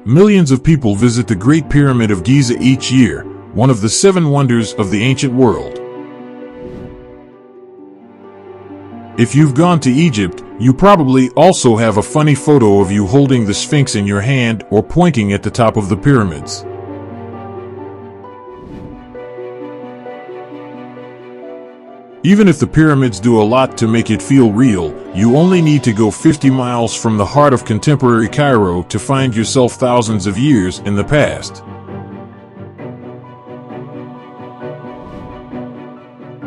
Millions of people visit the Great Pyramid of Giza each year, one of the 7 wonders of the ancient world. If you've gone to Egypt, you probably also have a funny photo of you holding the Sphinx in your hand or pointing at the top of the pyramids. Even if the pyramids do a lot to make it feel real, you only need to go 50 miles from the heart of contemporary Cairo to find yourself thousands of years in the past.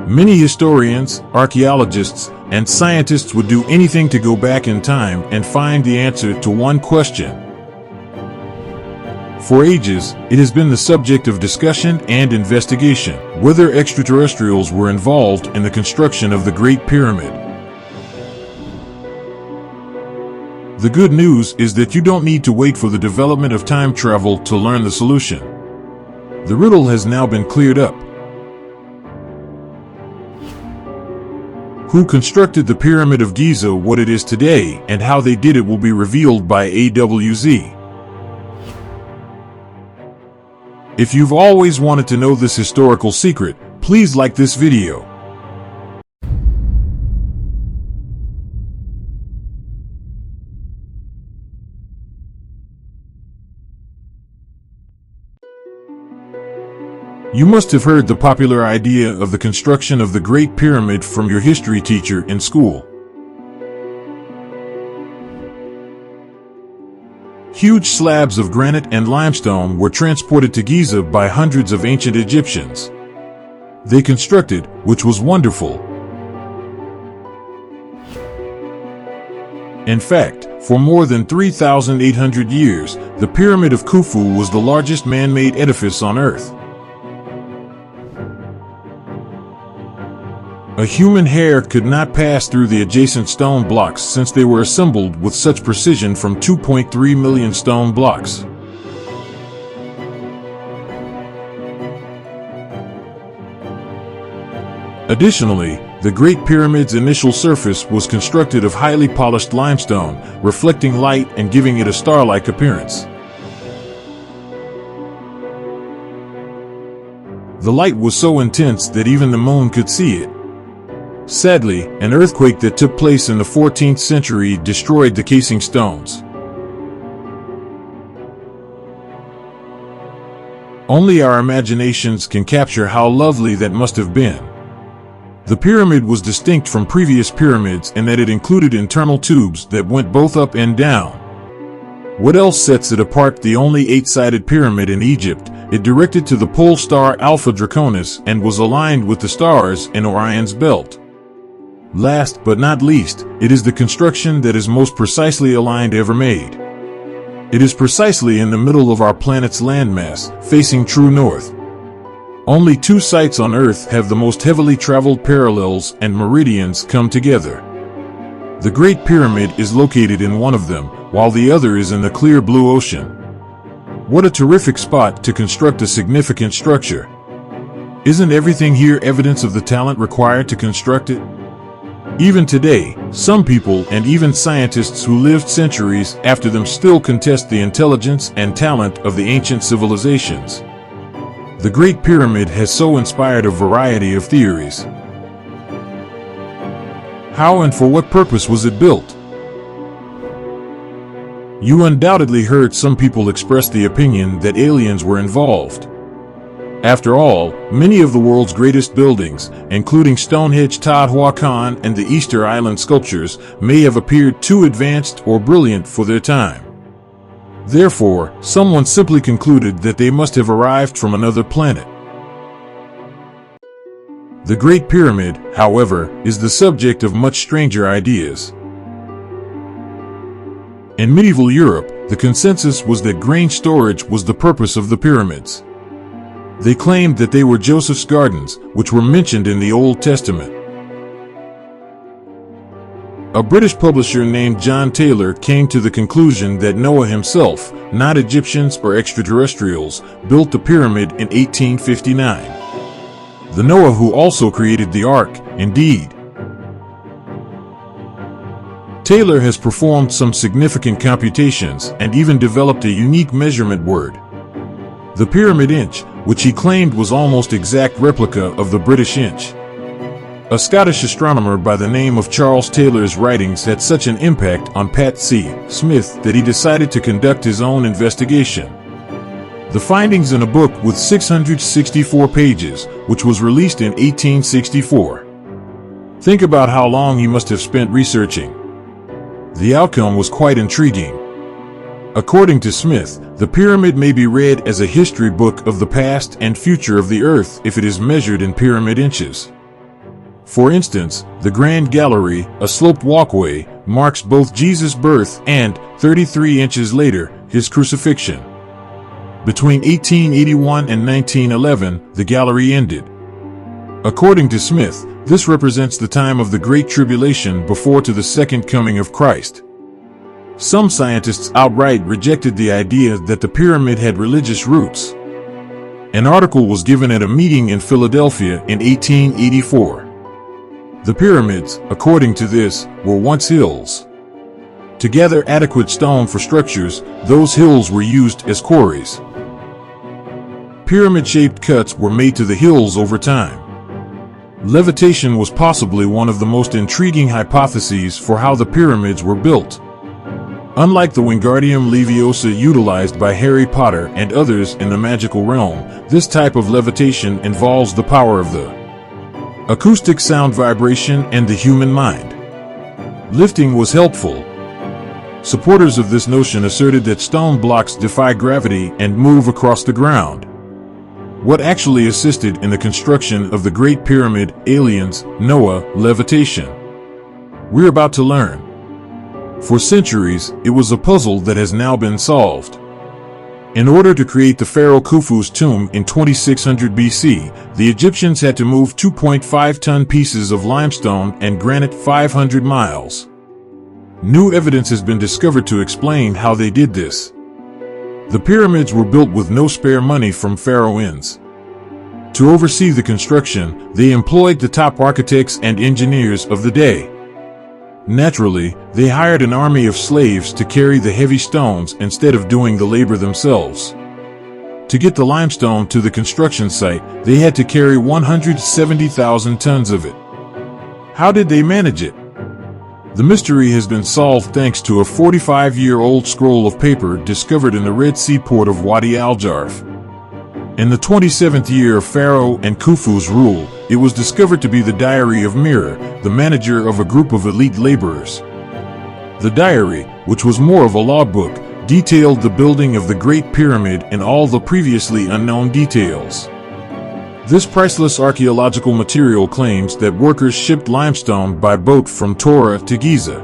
Many historians, archaeologists, and scientists would do anything to go back in time and find the answer to one question. For ages, it has been the subject of discussion and investigation, whether extraterrestrials were involved in the construction of the Great Pyramid. The good news is that you don't need to wait for the development of time travel to learn the solution. The riddle has now been cleared up. Who constructed the Pyramid of Giza what it is today, and how they did it will be revealed by AWZ. If you've always wanted to know this historical secret, please like this video. You must have heard the popular idea of the construction of the Great Pyramid from your history teacher in school. Huge slabs of granite and limestone were transported to Giza by hundreds of ancient Egyptians. They constructed, which was wonderful. In fact, for more than 3,800 years, the Pyramid of Khufu was the largest man-made edifice on Earth. A human hair could not pass through the adjacent stone blocks since they were assembled with such precision from 2.3 million stone blocks. Additionally, the Great Pyramid's initial surface was constructed of highly polished limestone, reflecting light and giving it a star-like appearance. The light was so intense that even the moon could see it. Sadly, an earthquake that took place in the 14th century destroyed the casing stones. Only our imaginations can capture how lovely that must have been. The pyramid was distinct from previous pyramids in that it included internal tubes that went both up and down. What else sets it apart? The only 8-sided pyramid in Egypt, it directed to the pole star Alpha Draconis and was aligned with the stars in Orion's belt. Last but not least, it is the construction that is most precisely aligned ever made. It is precisely in the middle of our planet's landmass, facing true north. Only 2 sites on Earth have the most heavily traveled parallels and meridians come together. The Great Pyramid is located in one of them, while the other is in the clear blue ocean. What a terrific spot to construct a significant structure. Isn't everything here evidence of the talent required to construct it? Even today, some people and even scientists who lived centuries after them still contest the intelligence and talent of the ancient civilizations. The Great Pyramid has so inspired a variety of theories. How and for what purpose was it built? You undoubtedly heard some people express the opinion that aliens were involved. After all, many of the world's greatest buildings, including Stonehenge, Teotihuacan, and the Easter Island sculptures, may have appeared too advanced or brilliant for their time. Therefore, someone simply concluded that they must have arrived from another planet. The Great Pyramid, however, is the subject of much stranger ideas. In medieval Europe, the consensus was that grain storage was the purpose of the pyramids. They claimed that they were Joseph's gardens, which were mentioned in the Old Testament. A British publisher named John Taylor came to the conclusion that Noah himself, not Egyptians or extraterrestrials, built the pyramid in 1859. The Noah who also created the Ark, indeed. Taylor has performed some significant computations and even developed a unique measurement word, the pyramid inch, which he claimed was almost exact replica of the British inch. A Scottish astronomer by the name of Charles Taylor's writings had such an impact on Pat C. Smith that he decided to conduct his own investigation. The findings in a book with 664 pages, which was released in 1864. Think about how long he must have spent researching. The outcome was quite intriguing. According to Smith, the pyramid may be read as a history book of the past and future of the Earth if it is measured in pyramid inches. For instance, the Grand Gallery, a sloped walkway, marks both Jesus' birth and, 33 inches later, his crucifixion. Between 1881 and 1911, the gallery ended. According to Smith, this represents the time of the Great Tribulation before to the second coming of Christ. Some scientists outright rejected the idea that the pyramid had religious roots. An article was given at a meeting in Philadelphia in 1884. The pyramids, according to this, were once hills. To gather adequate stone for structures, those hills were used as quarries. Pyramid-shaped cuts were made to the hills over time. Levitation was possibly one of the most intriguing hypotheses for how the pyramids were built. Unlike the Wingardium Leviosa utilized by Harry Potter and others in the magical realm, this type of levitation involves the power of the acoustic sound vibration and the human mind. Lifting was helpful. Supporters of this notion asserted that stone blocks defy gravity and move across the ground. What actually assisted in the construction of the Great Pyramid, aliens, Noah, levitation? We're about to learn. For centuries, it was a puzzle that has now been solved. In order to create the pharaoh Khufu's tomb in 2600 BC, the Egyptians had to move 2.5-ton pieces of limestone and granite 500 miles. New evidence has been discovered to explain how they did this. The pyramids were built with no spare money from pharaohs. To oversee the construction, they employed the top architects and engineers of the day. Naturally, they hired an army of slaves to carry the heavy stones instead of doing the labor themselves. To get the limestone to the construction site, they had to carry 170,000 tons of it. How did they manage it? The mystery has been solved thanks to a 45-year-old scroll of paper discovered in the Red Sea port of Wadi al-Jarf. In the 27th year of Pharaoh and Khufu's rule, it was discovered to be the diary of Mira, the manager of a group of elite laborers. The diary, which was more of a logbook, detailed the building of the Great Pyramid and all the previously unknown details. This priceless archaeological material claims that workers shipped limestone by boat from Torah to Giza.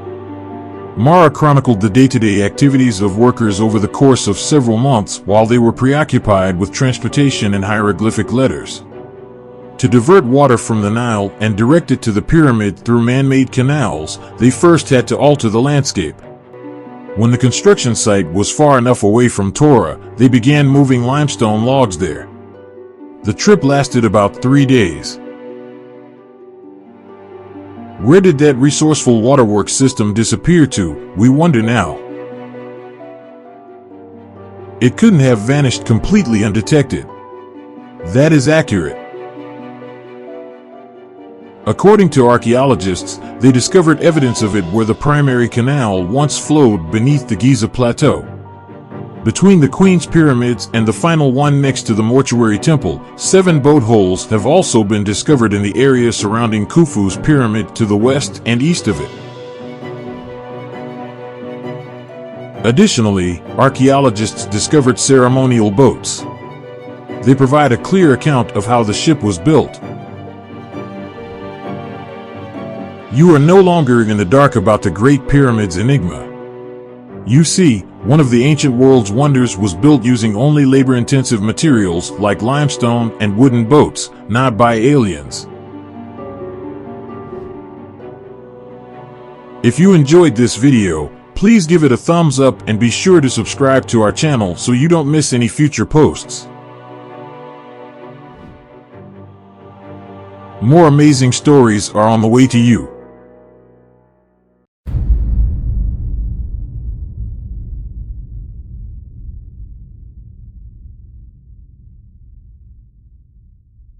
Mara chronicled the day-to-day activities of workers over the course of several months while they were preoccupied with transportation and hieroglyphic letters. To divert water from the Nile and direct it to the pyramid through man-made canals, they first had to alter the landscape. When the construction site was far enough away from Torah, they began moving limestone logs there. The trip lasted about 3 days. Where did that resourceful waterworks system disappear to, we wonder now. It couldn't have vanished completely undetected. That is accurate. According to archaeologists, they discovered evidence of it where the primary canal once flowed beneath the Giza Plateau. Between the Queen's Pyramids and the final one next to the Mortuary Temple, 7 boat holes have also been discovered in the area surrounding Khufu's pyramid to the west and east of it. Additionally, archaeologists discovered ceremonial boats. They provide a clear account of how the ship was built. You are no longer in the dark about the Great Pyramid's enigma. You see, one of the ancient world's wonders was built using only labor-intensive materials like limestone and wooden boats, not by aliens. If you enjoyed this video, please give it a thumbs up and be sure to subscribe to our channel so you don't miss any future posts. More amazing stories are on the way to you.